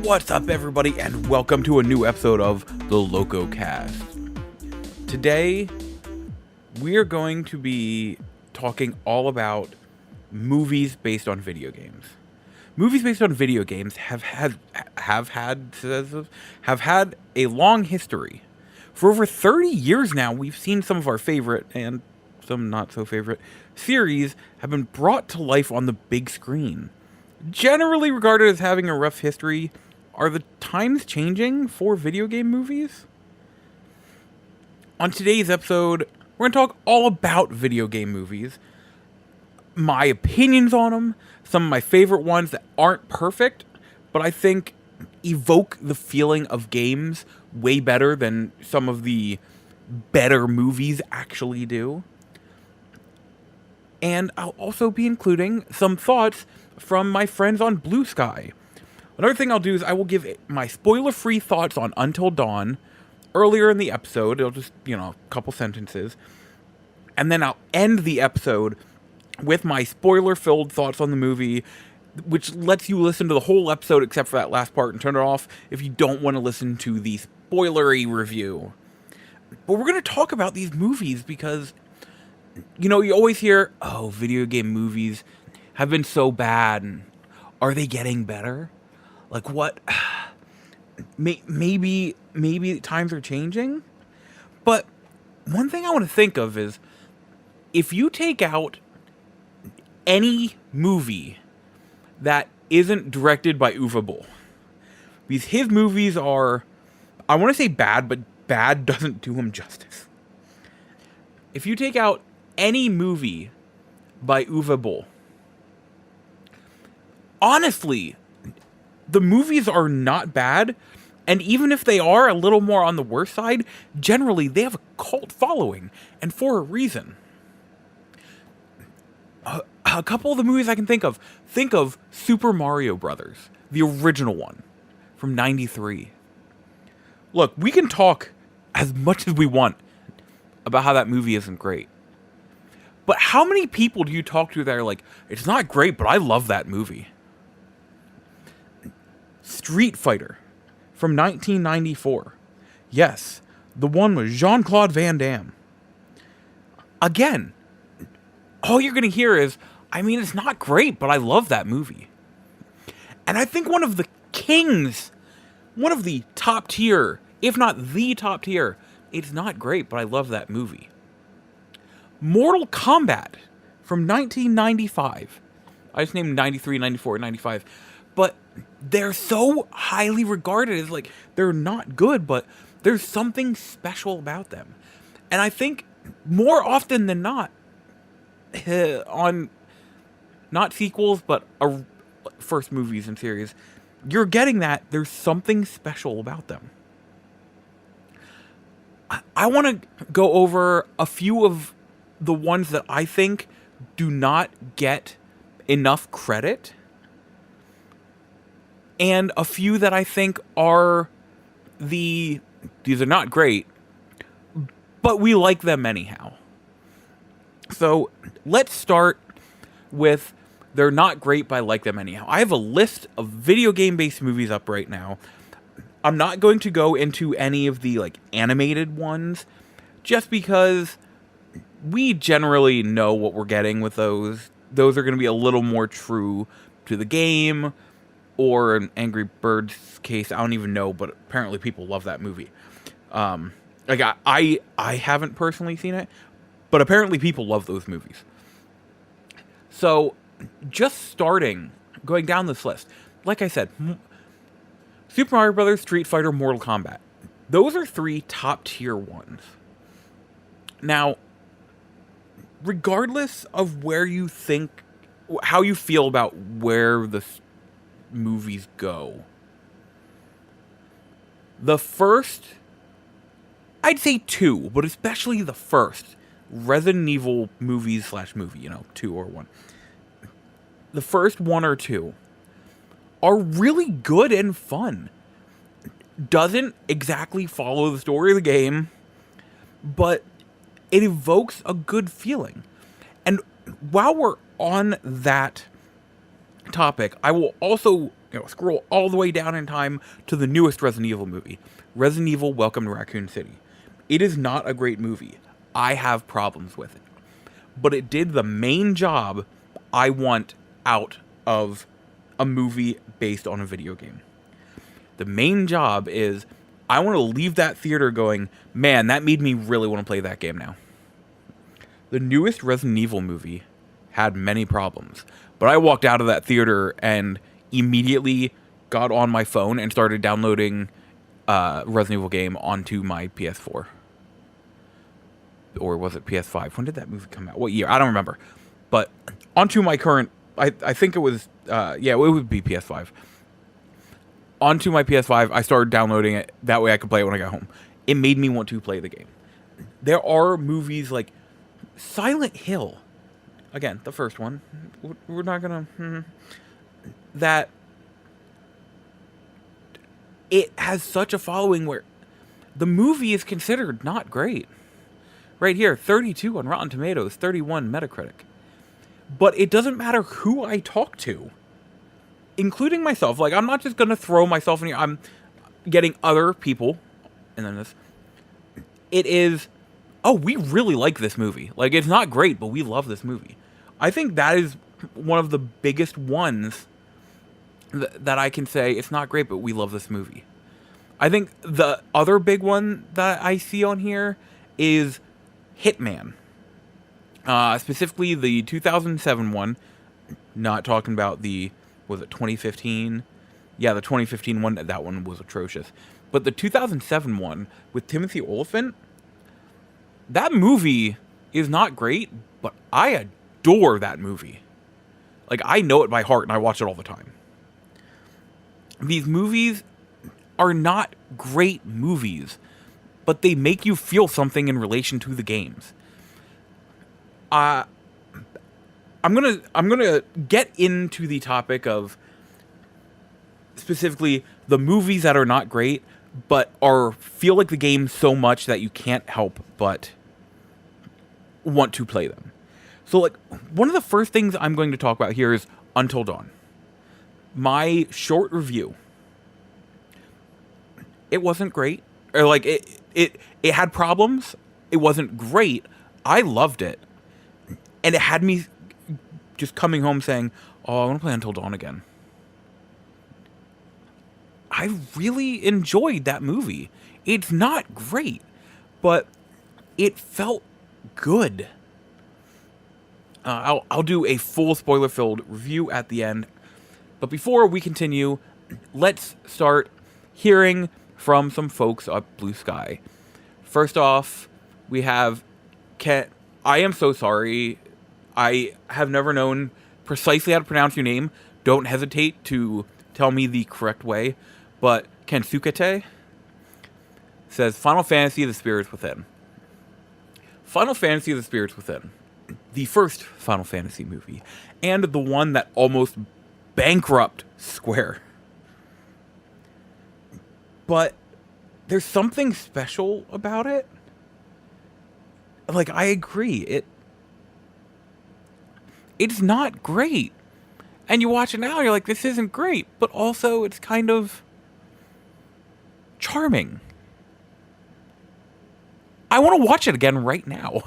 What's up, everybody, and welcome to a new episode of the LocoCast. Today, we are going to be talking all about movies based on video games. Movies based on video games have had a long history. For over 30 years now, we've seen some of our favorite and some not so favorite series have been brought to life on the big screen. Generally regarded as having a rough history, are the times changing for video game movies? On today's episode, we're going to talk all about video game movies, my opinions on them, some of my favorite ones that aren't perfect, but I think evoke the feeling of games way better than some of the better movies actually do. And I'll also be including some thoughts from my friends on Blue Sky. Another thing I'll do is I will give my spoiler-free thoughts on Until Dawn earlier in the episode. It'll just, a couple sentences. And then I'll end the episode with my spoiler-filled thoughts on the movie, which lets you listen to the whole episode except for that last part and turn it off if you don't want to listen to the spoilery review. But we're going to talk about these movies because, you always hear, oh, video game movies have been so bad, and are they getting better? Like, what? Maybe times are changing? But one thing I want to think of is, if you take out any movie that isn't directed by Uwe Boll, because his movies are, I want to say bad, but bad doesn't do him justice. If you take out any movie by Uwe Boll, honestly, the movies are not bad, and even if they are a little more on the worse side, generally they have a cult following, and for a reason. A couple of the movies I can think of Super Mario Brothers, the original one, from '93. Look, we can talk as much as we want about how that movie isn't great. But how many people do you talk to that are like, it's not great, but I love that movie? Street Fighter from 1994. Yes, the one with Jean-Claude Van Damme. Again, all you're going to hear is, it's not great, but I love that movie. And I think one of the top tier, if not the top tier, it's not great, but I love that movie. Mortal Kombat from 1995. I just named 93, 94, 95. But they're so highly regarded as, they're not good, but there's something special about them. And I think more often than not, on not sequels, but first movies and series, you're getting that there's something special about them. I want to go over a few of the ones that I think do not get enough credit, and a few that I think are these are not great, but we like them anyhow. So let's start with they're not great, but I like them anyhow. I have a list of video game-based movies up right now. I'm not going to go into any of the animated ones, just because we generally know what we're getting with those. Those are going to be a little more true to the game, or in Angry Birds' case, I don't even know, but apparently people love that movie. I haven't personally seen it, but apparently people love those movies. So, just going down this list, like I said, Super Mario Brothers, Street Fighter, Mortal Kombat. Those are three top tier ones. Now, regardless of how you feel about where the movies go, the first, I'd say two, but especially the first Resident Evil movies / movie, 2 or 1. The first 1 or 2 are really good and fun. Doesn't exactly follow the story of the game, but it evokes a good feeling. And while we're on that topic, I will also scroll all the way down in time to the newest Resident Evil movie, Resident Evil: Welcome to Raccoon City. It is not a great movie. I have problems with it, but it did the main job I want out of a movie based on a video game. The main job is I want to leave that theater going, man, that made me really want to play that game now. The newest Resident Evil movie had many problems, but I walked out of that theater and immediately got on my phone and started downloading Resident Evil game onto my PS4. Or was it PS5? When did that movie come out? What year? I don't remember. But onto my current, I think it was, it would be PS5. Onto my PS5, I started downloading it. That way I could play it when I got home. It made me want to play the game. There are movies like Silent Hill. Again, the first one. We're not going to... That it has such a following where the movie is considered not great. Right here, 32 on Rotten Tomatoes, 31 Metacritic. But it doesn't matter who I talk to, including myself. Like, I'm not just going to throw myself in here. I'm getting other people, and then this. It is, oh, we really like this movie. Like, it's not great, but we love this movie. I think that is one of the biggest ones that I can say, it's not great, but we love this movie. I think the other big one that I see on here is Hitman. Specifically the 2007 one. Not talking about the, was it 2015? Yeah, the 2015 one, that one was atrocious. But the 2007 one with Timothy Olyphant, that movie is not great, but I adore that movie. Like, I know it by heart and I watch it all the time. These movies are not great movies, but they make you feel something in relation to the games. I'm gonna get into the topic of specifically the movies that are not great, but feel like the game so much that you can't help but want to play them. So, like, one of the first things I'm going to talk about here is Until Dawn. My short review. It wasn't great. Or, like, it had problems. It wasn't great. I loved it. And it had me just coming home saying, oh, I want to play Until Dawn again. I really enjoyed that movie. It's not great, but it felt good. I'll do a full spoiler-filled review at the end. But before we continue, let's start hearing from some folks at Blue Sky. First off, we have Ken. I am so sorry. I have never known precisely how to pronounce your name. Don't hesitate to tell me the correct way. But Kensukete says, Final Fantasy: The Spirits Within. Final Fantasy: The Spirits Within. The first Final Fantasy movie. And the one that almost bankrupt Square. But there's something special about it. Like, I agree. It's not great. And you watch it now, and you're like, this isn't great. But also, it's kind of charming. I want to watch it again right now.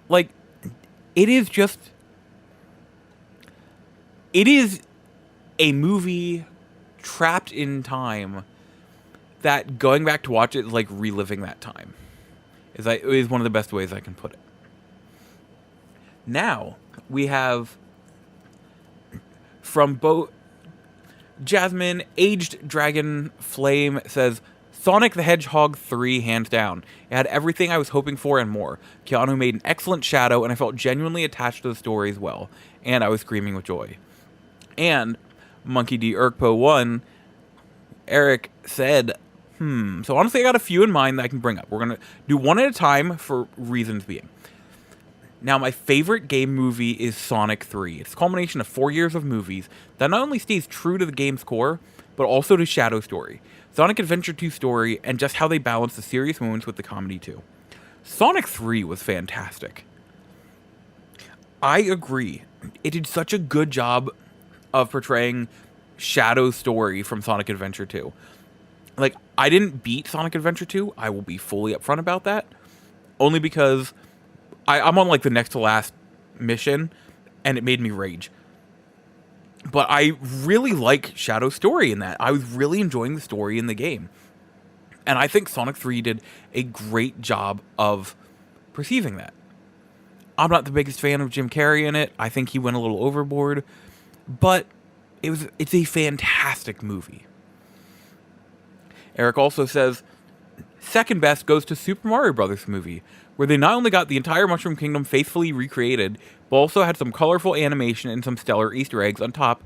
Like, it is a movie trapped in time that going back to watch it is like reliving that time. Is one of the best ways I can put it. Now, we have from Jasmine, Aged Dragon Flame says, Sonic the Hedgehog 3, hands down. It had everything I was hoping for and more. Keanu made an excellent Shadow, and I felt genuinely attached to the story as well. And I was screaming with joy. And Monkey D. Urkpo 1, Eric said, So honestly, I got a few in mind that I can bring up. We're going to do one at a time for reasons being. Now, my favorite game movie is Sonic 3. It's a culmination of 4 years of movies that not only stays true to the game's core, but also to Shadow story, Sonic Adventure 2 story, and just how they balance the serious moments with the comedy too. Sonic 3 was fantastic. I agree. It did such a good job of portraying Shadow's story from Sonic Adventure 2. Like, I didn't beat Sonic Adventure 2. I will be fully upfront about that. Only because I'm on, like, the next to last mission, and it made me rage. But I really like Shadow's story in that. I was really enjoying the story in the game. And I think Sonic 3 did a great job of perceiving that. I'm not the biggest fan of Jim Carrey in it. I think he went a little overboard. But it's a fantastic movie. Eric also says, second best goes to Super Mario Brothers movie, where they not only got the entire Mushroom Kingdom faithfully recreated, but also had some colorful animation and some stellar Easter eggs on top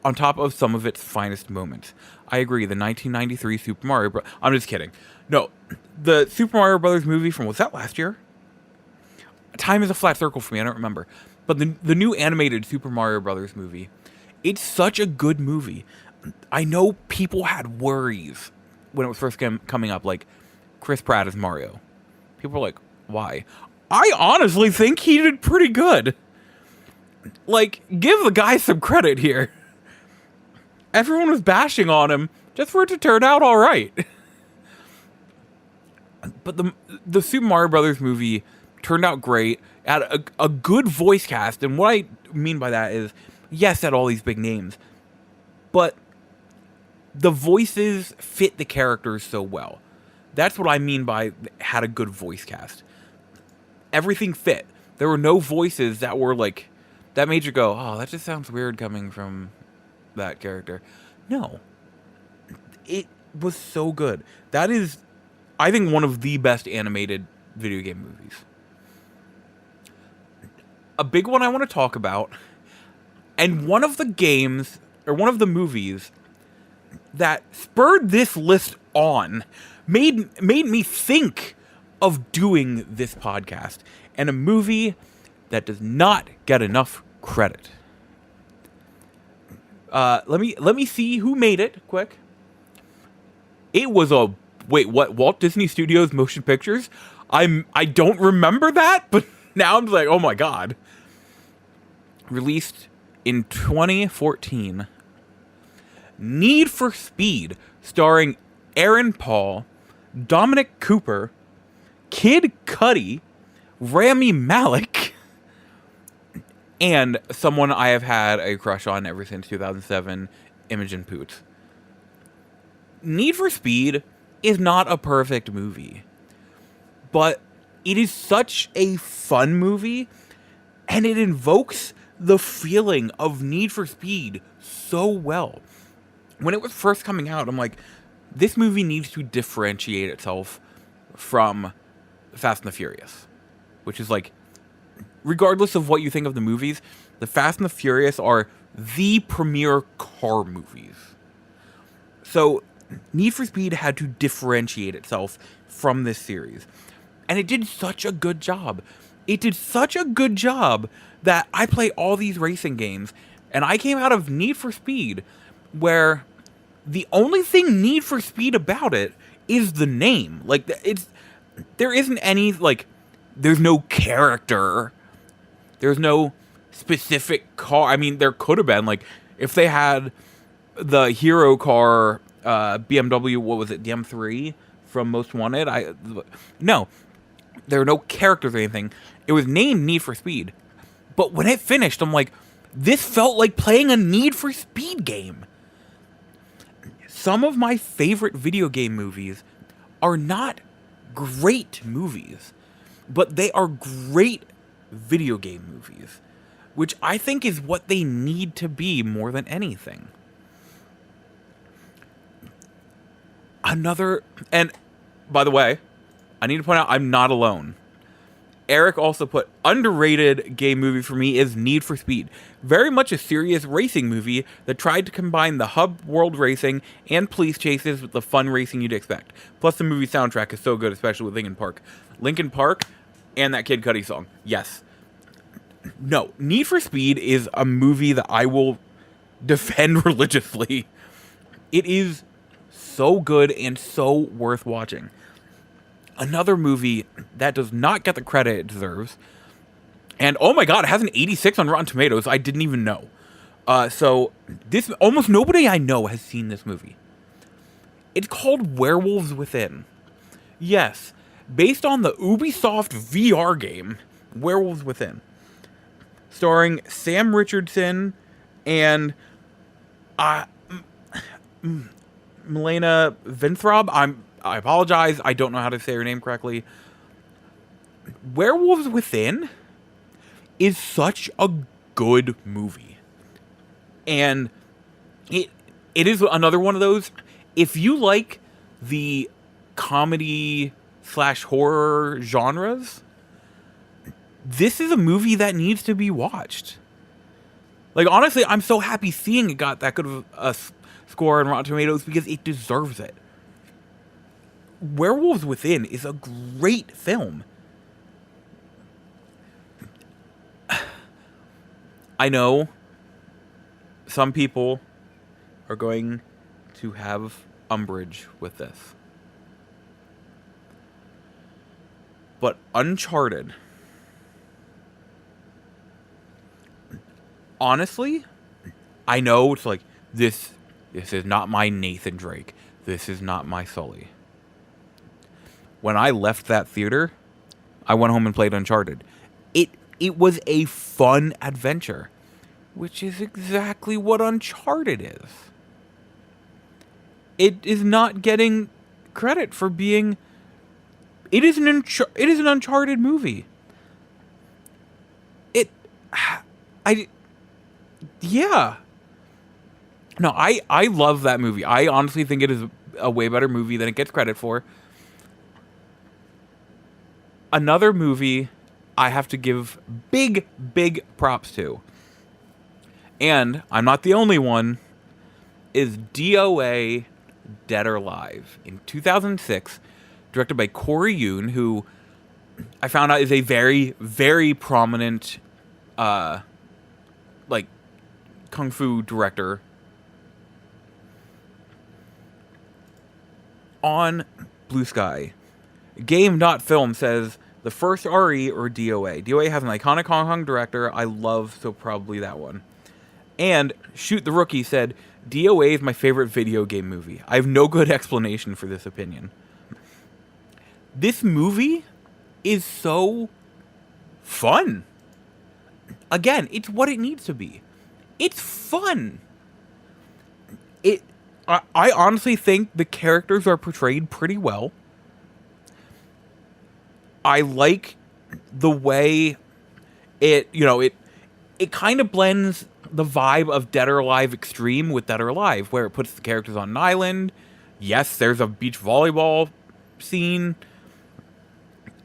of some of its finest moments. I agree, the 1993 Super Mario Bros. I'm just kidding. No, the Super Mario Brothers movie from, was that last year? Time is a flat circle for me, I don't remember. But the new animated Super Mario Brothers movie, it's such a good movie. I know people had worries when it was first coming up, like Chris Pratt as Mario. People were like, why? I honestly think he did pretty good. Like, give the guy some credit here. Everyone was bashing on him just for it to turn out all right. But the Super Mario Brothers movie turned out great. It had a good voice cast, and what I mean by that is, yes, it had all these big names, but the voices fit the characters so well. That's what I mean by had a good voice cast. Everything fit. There were no voices that were like, that made you go, oh, that just sounds weird coming from that character. No. It was so good. That is, I think, one of the best animated video game movies. A big one I want to talk about, and one of the games, or one of the movies that spurred this list on, made me think of doing this podcast, and a movie that does not get enough credit. Let me see who made it quick. It was Walt Disney Studios Motion Pictures? I don't remember that, but now I'm like, oh my god. Released in 2014. Need for Speed, starring Aaron Paul, Dominic Cooper, Kid Cudi, Rami Malek, and someone I have had a crush on ever since 2007, Imogen Poots. Need for Speed is not a perfect movie, but it is such a fun movie, and it invokes the feeling of Need for Speed so well. When it was first coming out, I'm like, this movie needs to differentiate itself from Fast and the Furious, which is like, regardless of what you think of the movies, the Fast and the Furious are the premier car movies. So Need for Speed had to differentiate itself from this series. And it did such a good job. It did such a good job that I play all these racing games, and I came out of Need for Speed where the only thing Need for Speed about it is the name. Like, there isn't any, like, there's no character. There's no specific car. I mean, there could have been, like, if they had the hero car, BMW, what was it, the M3 from Most Wanted? No, there were no characters or anything. It was named Need for Speed. But when it finished, I'm like, this felt like playing a Need for Speed game. Some of my favorite video game movies are not great movies, but they are great video game movies, which I think is what they need to be more than anything. And by the way, I need to point out I'm not alone. Eric also put, underrated game movie for me is Need for Speed. Very much a serious racing movie that tried to combine the hub world racing and police chases with the fun racing you'd expect. Plus the movie soundtrack is so good, especially with Linkin Park. Linkin Park and that Kid Cudi song. Yes. No, Need for Speed is a movie that I will defend religiously. It is so good and so worth watching. Another movie that does not get the credit it deserves, and oh my god, it has an 86 on Rotten Tomatoes, I didn't even know, So this almost nobody I know has seen this movie. It's called Werewolves Within. Yes, based on the Ubisoft VR game Werewolves Within, starring Sam Richardson and Milena Vinthrob. I apologize. I don't know how to say her name correctly. Werewolves Within is such a good movie. And it is another one of those, if you like the comedy / horror genres, this is a movie that needs to be watched. Like, honestly, I'm so happy seeing it got that good of a score on Rotten Tomatoes because it deserves it. Werewolves Within is a great film. I know some people are going to have umbrage with this. But Uncharted, honestly, I know it's like, this is not my Nathan Drake. This is not my Sully. When I left that theater, I went home and played Uncharted. It was a fun adventure, which is exactly what Uncharted is. It is not getting credit for being... It is an Uncharted movie. Yeah. No, I love that movie. I honestly think it is a way better movie than it gets credit for. Another movie I have to give big props to, and I'm not the only one, is DOA Dead or Alive in 2006, directed by Corey Yuen, who I found out is a very prominent like kung fu director. On Blue Sky, Game.film says the first RE or DOA. DOA has an iconic Hong Kong director I love, so probably that one. And Shoot the Rookie said, DOA is my favorite video game movie. I have no good explanation for this opinion. This movie is so fun. Again, it's what it needs to be. It's fun. I honestly think the characters are portrayed pretty well. I like the way it kind of blends the vibe of Dead or Alive Extreme with Dead or Alive, where it puts the characters on an island. Yes, there's a beach volleyball scene.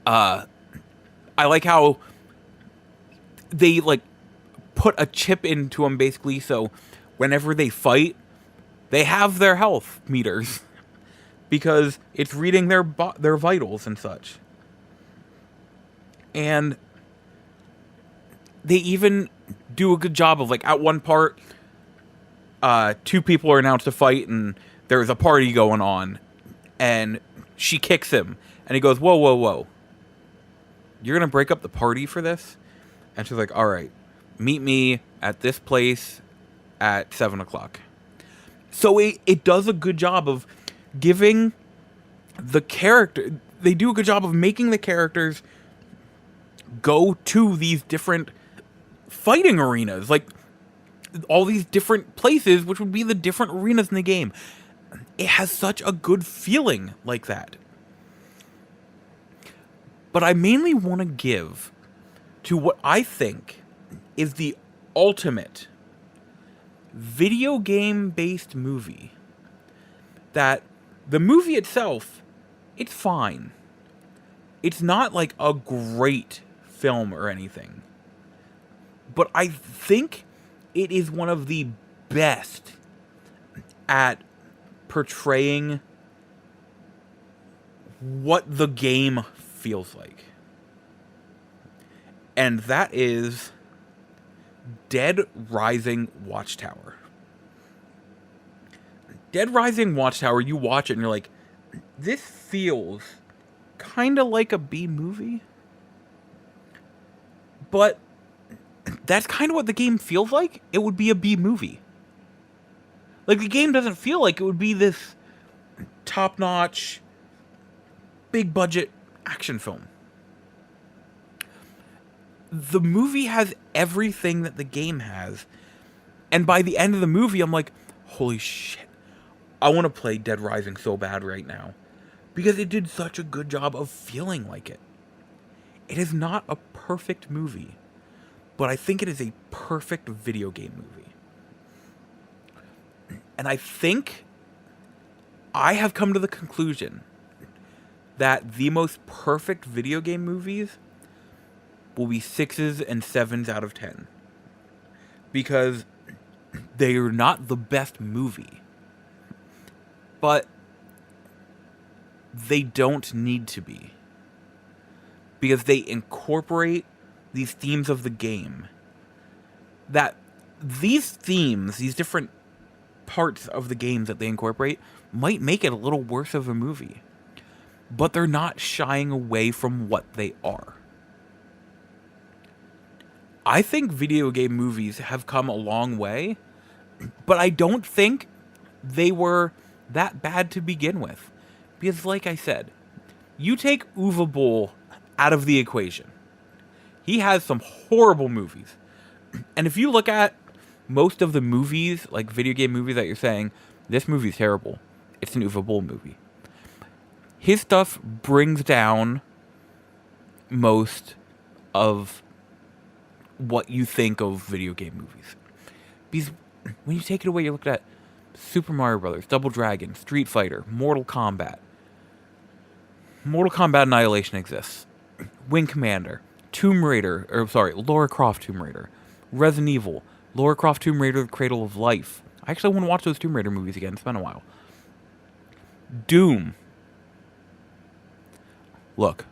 I like how they put a chip into them, basically, so whenever they fight, they have their health meters because it's reading their vitals and such. And they even do a good job of, at one part, two people are announced to fight, and there's a party going on, and she kicks him, and he goes, whoa. You're going to break up the party for this? And she's like, all right, meet me at this place at 7 o'clock. So it does a good job of giving the character... They do a good job of making the characters go to these different fighting arenas. All these different places, which would be the different arenas in the game. It has such a good feeling like that. But I mainly want to give to what I think is the ultimate video game based movie. That the movie itself, it's fine. It's not like a great film or anything. But I think it is one of the best at portraying what the game feels like. And that is Dead Rising Watchtower. Dead Rising Watchtower, you watch it and you're like, this feels kind of like a B movie. But that's kind of what the game feels like. It would be a B movie. Like, the game doesn't feel like it would be this top-notch, big-budget action film. The movie has everything that the game has. And by the end of the movie, I'm like, holy shit. I want to play Dead Rising so bad right now. Because it did such a good job of feeling like it. It is not a perfect movie. But I think it is a perfect video game movie. And I think I have come to the conclusion that the most perfect video game movies will be 6s and 7s out of 10. Because they are not the best movie. But they don't need to be. Because they incorporate these themes of the game. That these themes, these different parts of the games that they incorporate, might make it a little worse of a movie. But they're not shying away from what they are. I think video game movies have come a long way, but I don't think they were that bad to begin with. Because like I said, you take Uwe Boll out of the equation. He has some horrible movies. And if you look at most of the movies, like video game movies that you're saying, this movie's terrible, it's an Uwe Boll movie. His stuff brings down most of what you think of video game movies. Because when you take it away, you're looking at Super Mario Brothers, Double Dragon, Street Fighter, Mortal Kombat. Mortal Kombat Annihilation exists. Wing Commander, Lara Croft Tomb Raider, Resident Evil, Lara Croft Tomb Raider, The Cradle of Life. I actually want to watch those Tomb Raider movies again. It's been a while. Doom. Look,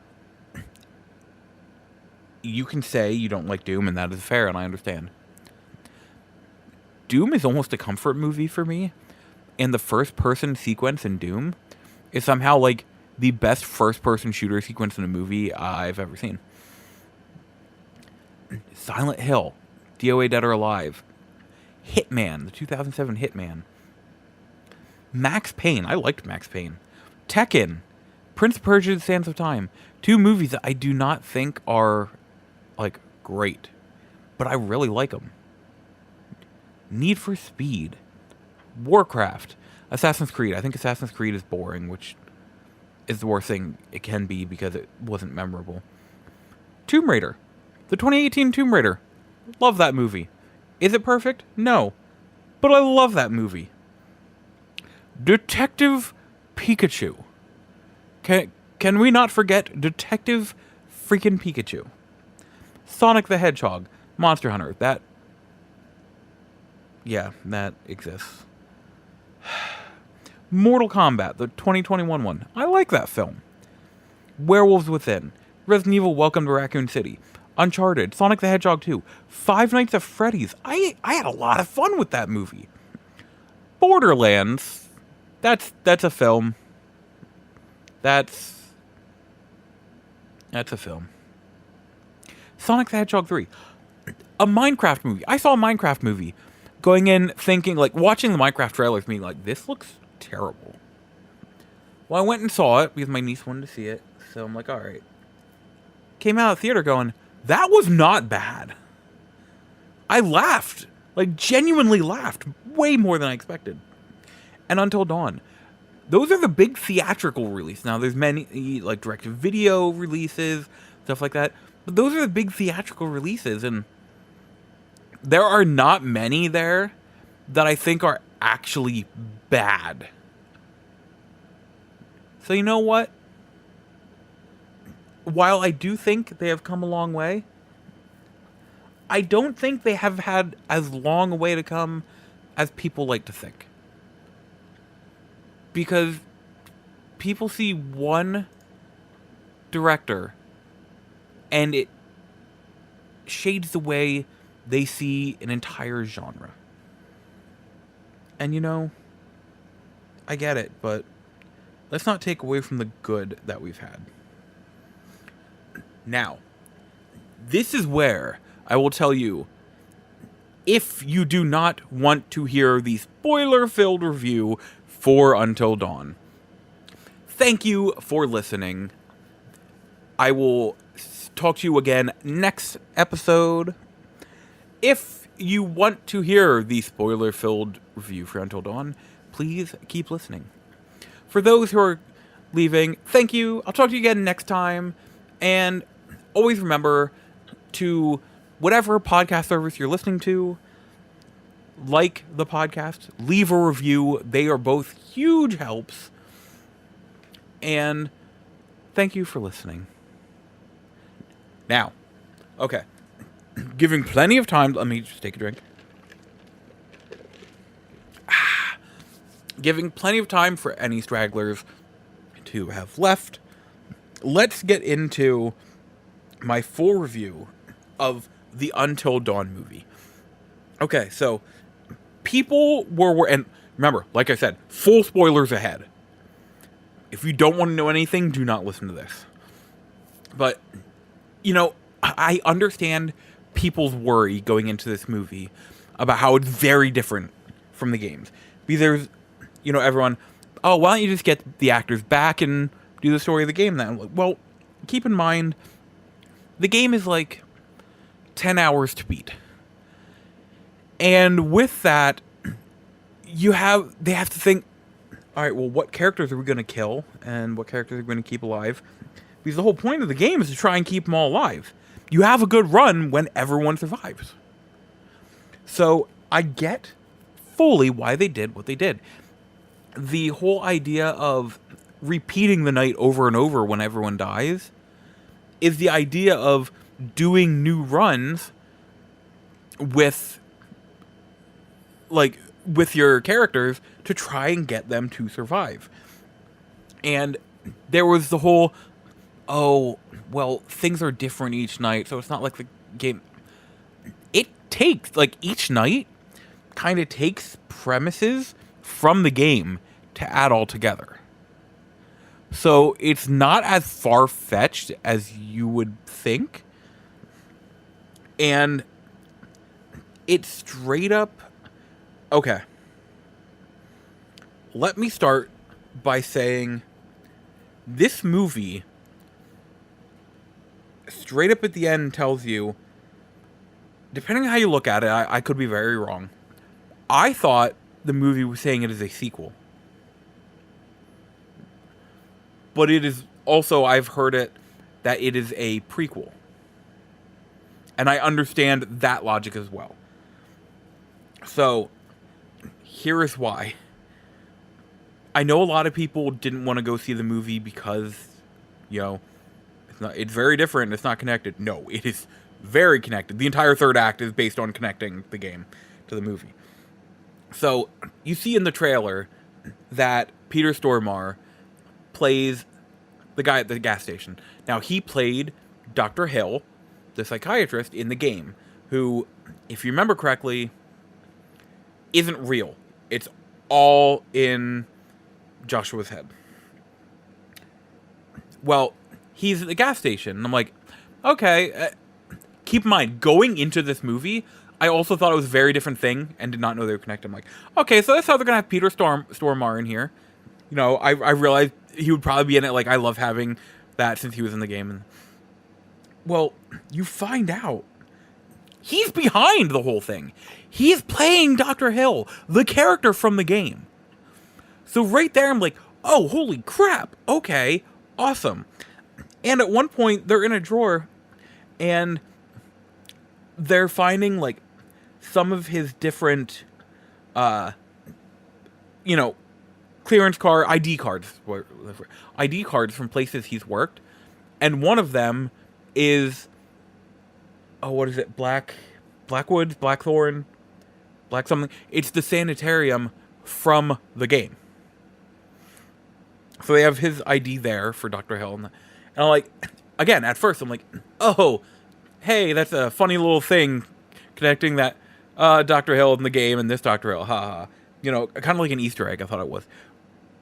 you can say you don't like Doom, and that is fair, and I understand. Doom is almost a comfort movie for me, and the first-person sequence in Doom is somehow, like, the best first-person shooter sequence in a movie I've ever seen. Silent Hill, DOA Dead or Alive, Hitman, the 2007 Hitman, Max Payne, I liked Max Payne, Tekken, Prince of Persia: Sands of Time, 2 movies that I do not think are, like, great, but I really like them. Need for Speed, Warcraft, Assassin's Creed. I think Assassin's Creed is boring, which is the worst thing it can be because it wasn't memorable. Tomb Raider, the 2018 Tomb Raider. Love that movie. Is it perfect? No. But I love that movie. Detective Pikachu. Can we not forget Detective freaking Pikachu? Sonic the Hedgehog, Monster Hunter. That exists. Mortal Kombat, the 2021 one. I like that film. Werewolves Within, Resident Evil: Welcome to Raccoon City, Uncharted, Sonic the Hedgehog 2, Five Nights at Freddy's. I had a lot of fun with that movie. Borderlands, that's a film. That's a film. Sonic the Hedgehog 3, a Minecraft movie. I saw a Minecraft movie, going in thinking, like, watching the Minecraft trailers, being like, this looks terrible. Well, I went and saw it because my niece wanted to see it, so I'm like, alright. Came out of the theater going, that was not bad. I laughed. Like, genuinely laughed. Way more than I expected. And Until Dawn. Those are the big theatrical releases. Now, there's many, like, direct-to-video releases, stuff like that. But those are the big theatrical releases, and there are not many there that I think are actually bad. So you know what? While I do think they have come a long way, I don't think they have had as long a way to come as people like to think. Because people see one director and it shades the way they see an entire genre. And you know, I get it, but let's not take away from the good that we've had. Now, this is where I will tell you if you do not want to hear the spoiler-filled review for Until Dawn. Thank you for listening. I will talk to you again next episode. If you want to hear the spoiler-filled review for Until Dawn, please keep listening. For those who are leaving, thank you. I'll talk to you again next time. And always remember to, whatever podcast service you're listening to, like the podcast, leave a review. They are both huge helps. And thank you for listening. Now, okay. Giving plenty of time. Let me just take a drink. Giving plenty of time for any stragglers to have left. Let's get into my full review of the Until Dawn movie. Okay, so people were, and remember, like I said, full spoilers ahead. If you don't want to know anything, do not listen to this. But, you know, I understand people's worry going into this movie about how it's very different from the games. Because there's, you know, everyone, oh, why don't you just get the actors back and do the story of the game then? I'm like, well, keep in mind, the game is like 10 hours to beat. And with that, they have to think, all right, well, what characters are we going to kill and what characters are we going to keep alive? Because the whole point of the game is to try and keep them all alive. You have a good run when everyone survives. So I get fully why they did what they did. The whole idea of repeating the night over and over when everyone dies is the idea of doing new runs with your characters to try and get them to survive. And there was the whole, oh, well, things are different each night, so it's not like the game. It takes, like, each night kind of takes premises from the game to add all together. So it's not as far-fetched as you would think. And it's straight up... Okay. Let me start by saying this movie, straight up at the end, tells you, depending on how you look at it, I could be very wrong. I thought the movie was saying it is a sequel. But it is also, I've heard it, that it is a prequel. And I understand that logic as well. So, here is why. I know a lot of people didn't want to go see the movie because, you know, it's very different, it's not connected. No, it is very connected. The entire third act is based on connecting the game to the movie. So, you see in the trailer that Peter Stormare plays the guy at the gas station. Now, he played Dr. Hill, the psychiatrist, in the game, who, if you remember correctly, isn't real. It's all in Joshua's head. Well, he's at the gas station, and I'm like, okay, keep in mind, going into this movie, I also thought it was a very different thing, and did not know they were connected. I'm like, okay, so that's how they're going to have Peter Stormare in here. You know, I realized he would probably be in it, like, I love having that since he was in the game. And, well, you find out he's behind the whole thing. He's playing Dr. Hill, the character from the game. So right there, I'm like, oh, holy crap. Okay, awesome. And at one point, they're in a drawer, and they're finding, like, some of his different, you know, clearance card, ID cards from places he's worked. And one of them is, oh, what is it? Blackwoods, Blackthorn, Black something. It's the sanitarium from the game. So they have his ID there for Dr. Hill. And I'm like, again, at first I'm like, oh, hey, that's a funny little thing connecting that Dr. Hill in the game and this Dr. Hill. Ha ha. You know, kind of like an Easter egg, I thought it was.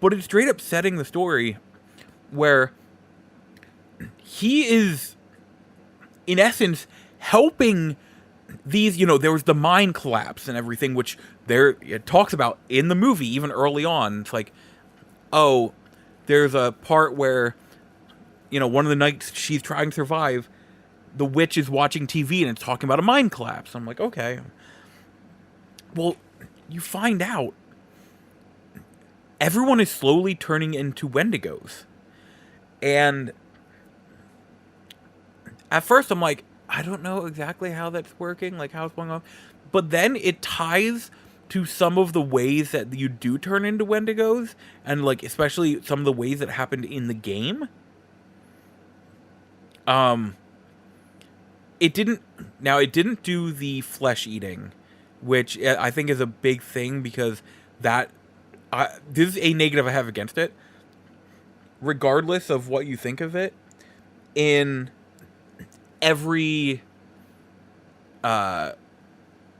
But it's straight up setting the story where he is, in essence, helping these, there was the mine collapse and everything, which it talks about in the movie, even early on. It's like, oh, there's a part where, one of the nights she's trying to survive, the witch is watching TV and it's talking about a mine collapse. I'm like, okay. Well, you find out everyone is slowly turning into Wendigos. And at first I'm like, I don't know exactly how that's working, like how it's going on. But then it ties to some of the ways that you do turn into Wendigos, and like especially some of the ways that happened in the game. It didn't do the flesh eating, which I think is a big thing, because this is a negative I have against it. Regardless of what you think of it, in every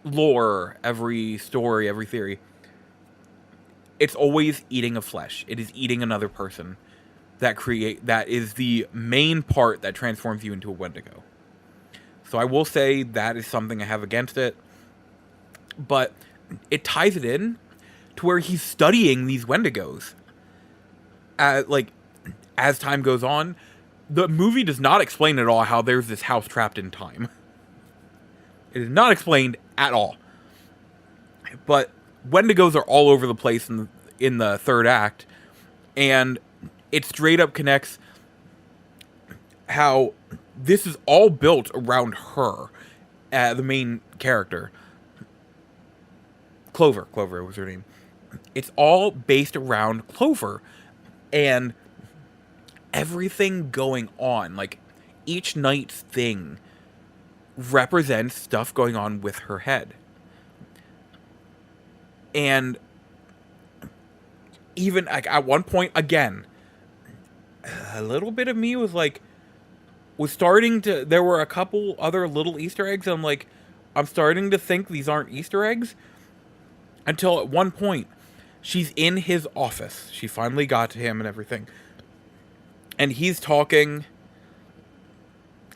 lore, every story, every theory, it's always eating of flesh. It is eating another person that is the main part that transforms you into a Wendigo. So I will say that is something I have against it, but it ties it in to where he's studying these Wendigos. As time goes on, the movie does not explain at all how there's this house trapped in time. It is not explained at all. But Wendigos are all over the place in the third act, and it straight up connects how this is all built around her, the main character. Clover was her name. It's all based around Clover, and everything going on, like each night's thing represents stuff going on with her head. And even like at one point, again, a little bit of me was starting to, there were a couple other little Easter eggs, and I'm starting to think these aren't Easter eggs, until at one point she's in his office. She finally got to him and everything, and he's talking,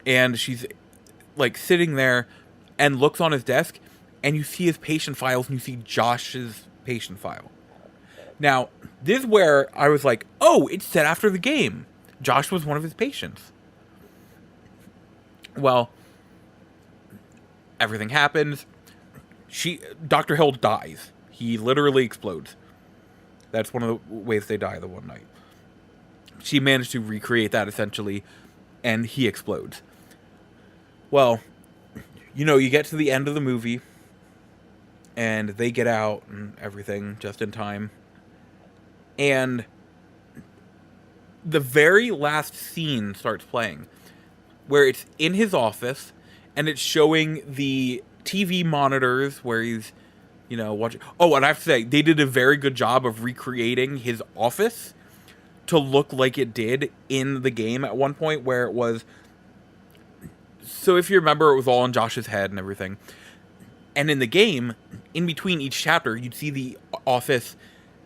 and she's sitting there and looks on his desk, and you see his patient files, and you see Josh's patient file. Now, this is where I was like, oh, it's set after the game. Josh was one of his patients. Well, everything happens. Dr. Hill dies. He literally explodes. That's one of the ways they die the one night. She managed to recreate that, essentially, and he explodes. Well, you get to the end of the movie, and they get out and everything just in time. And the very last scene starts playing, where it's in his office, and it's showing the TV monitors where he's, watching. Oh, and I have to say, they did a very good job of recreating his office to look like it did in the game at one point, where it was. So if you remember, it was all in Josh's head and everything. And in the game, in between each chapter, you'd see the office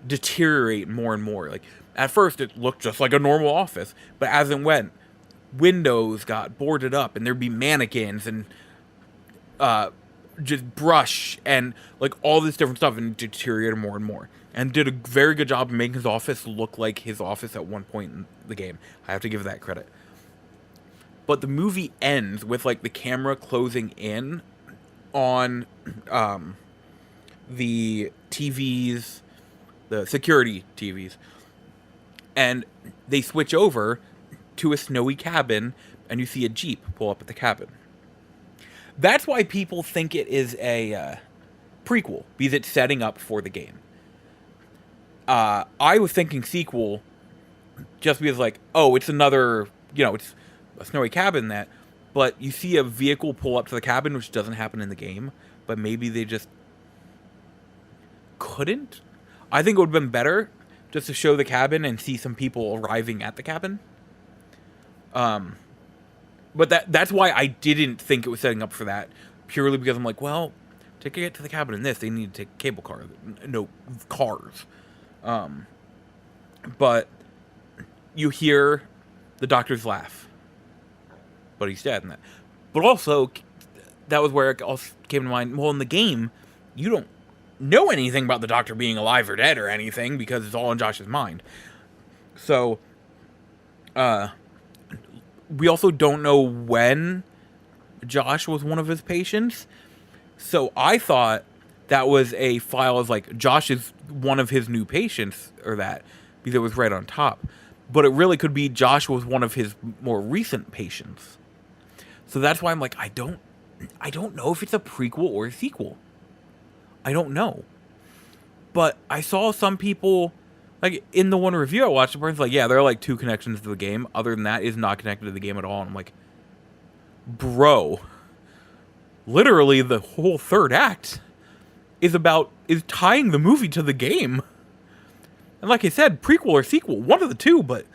deteriorate more and more. At first, it looked just like a normal office, but as it went, windows got boarded up, and there'd be mannequins and just brush and all this different stuff, and it deteriorated more and more. And did a very good job of making his office look like his office at one point in the game. I have to give that credit. But the movie ends with the camera closing in on the TVs, the security TVs, and they switch over to a snowy cabin, and you see a Jeep pull up at the cabin. That's why people think it is a prequel, because it's setting up for the game. I was thinking sequel, just because it's another, it's a snowy cabin but you see a vehicle pull up to the cabin, which doesn't happen in the game, but maybe they just couldn't. I think it would have been better just to show the cabin and see some people arriving at the cabin. But that's why I didn't think it was setting up for that, purely because I'm well, to get to the cabin in this, they need to take cable cars, no cars. But you hear the doctor's laugh, but he's dead in that. But also, that was where it all came to mind. Well, in the game, you don't know anything about the Doctor being alive or dead or anything because it's all in Josh's mind. So, we also don't know when Josh was one of his patients. So I thought that was a file as like Josh is one of his new patients or that because it was right on top. But it really could be Josh was one of his more recent patients. So that's why I'm like, I don't know if it's a prequel or a sequel. I don't know. But I saw some people, like, in the one review I watched, the person's like, yeah, there are, like, 2 connections to the game. Other than that, is not connected to the game at all. And I'm like, bro, literally the whole third act is tying the movie to the game. And like I said, prequel or sequel, one of the two, but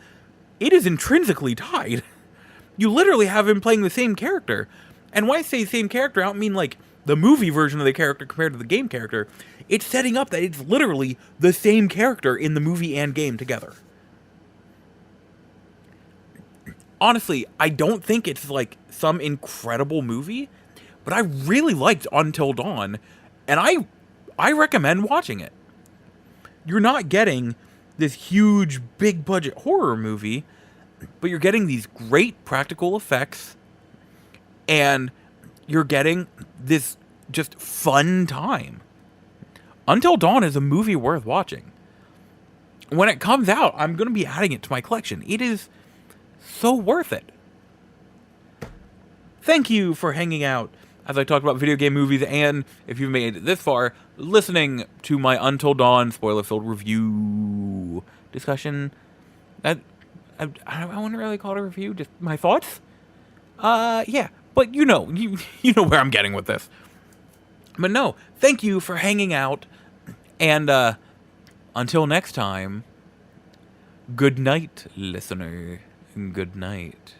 it is intrinsically tied. You literally have him playing the same character. And when I say same character, I don't mean like the movie version of the character compared to the game character. It's setting up that it's literally the same character in the movie and game together. Honestly, I don't think it's like some incredible movie, but I really liked Until Dawn, and I recommend watching it. You're not getting this huge, big budget horror movie, but you're getting these great practical effects, and you're getting this just fun time. Until Dawn is a movie worth watching. When it comes out, I'm going to be adding it to my collection. It is so worth it. Thank you for hanging out as I talked about video game movies, and if you've made it this far, listening to my Until Dawn spoiler-filled review discussion. I wouldn't really call it a review, just my thoughts. Yeah, but you know where I'm getting with this. But no, thank you for hanging out, and until next time, good night, listener. Good night.